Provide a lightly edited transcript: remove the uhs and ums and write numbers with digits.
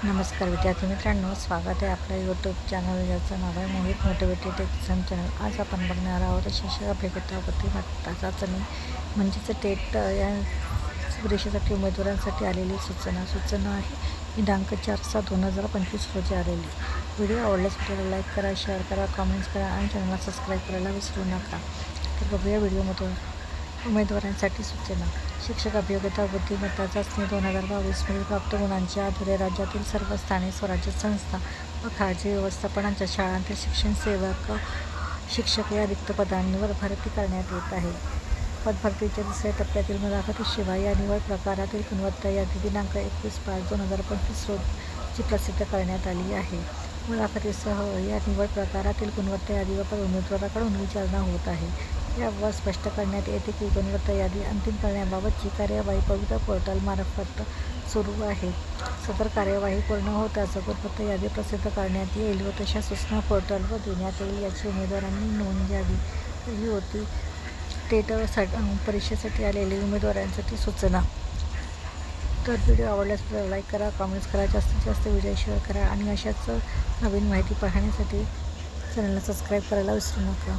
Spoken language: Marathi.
नमस्कार विद्यार्थी मित्रांनो, स्वागत आहे आपल्या यूट्यूब चॅनल ज्याचं नाव आहे मोहित मोटिवेटेड एक्झाम चॅनल। आज आपण बघणार आहोत शिक्षक अभियंता बुद्धिमत्ता चाचणी म्हणजेच टेट या परीक्षेसाठी उमेदवारांसाठी आलेली सूचना आहे दिनांक 4/7/2025 रोजी आलेली। व्हिडिओ आवडल्यास व्हिडिओला लाईक करा, शेअर करा, कमेंट्स करा आणि चॅनलला सबस्क्राईब करायला विसरू नका। तर बघूया व्हिडिओमधून उमेदवारांसाठी सूचना। शिक्षक अभियोग्यता बुद्धिमत्ता चाचणी 2022 मध्ये प्राप्त गुणांच्या आधारे राज्यातील सर्व स्थानिक स्वराज्य संस्था व खाजगी व्यवस्थापनांच्या शाळांतील शिक्षण सेवक शिक्षक या रिक्त पदांवर भरती करण्यात येत आहे। पदभरतीच्या दुसऱ्या टप्प्यातील मुलाखतीशिवाय या निवड प्रकारातील गुणवत्ता यादी दिनांक 21/5/2025 रोजी प्रसिद्ध करण्यात आली आहे। मुलाखतीसह या निवड प्रकारातील गुणवत्ता यादीबाबत उमेदवाराकडून विचारणा होत आहे। यावर स्पष्ट करण्यात येते की गुणवत्ता यादी अंतिम करण्याबाबतची कार्यवाही पवित्र पोर्टल मार्फत सुरू आहे। सदर कार्यवाही पूर्ण होताच गुणवत्ता यादी प्रसिद्ध करण्यात येईल व तशा सूचना पोर्टलवर देण्यात येईल याची उमेदवारांनी नोंद घ्यावी। ही होती टेट परीक्षेसाठी आलेली उमेदवारांसाठी सूचना। तर व्हिडिओ आवडल्यास लाईक करा, कमेंट्स करा, जास्तीत जास्त व्हिडिओ शेअर करा आणि अशाच नवीन माहिती पाहण्यासाठी चॅनलला सबस्क्राईब करायला विसरू नका।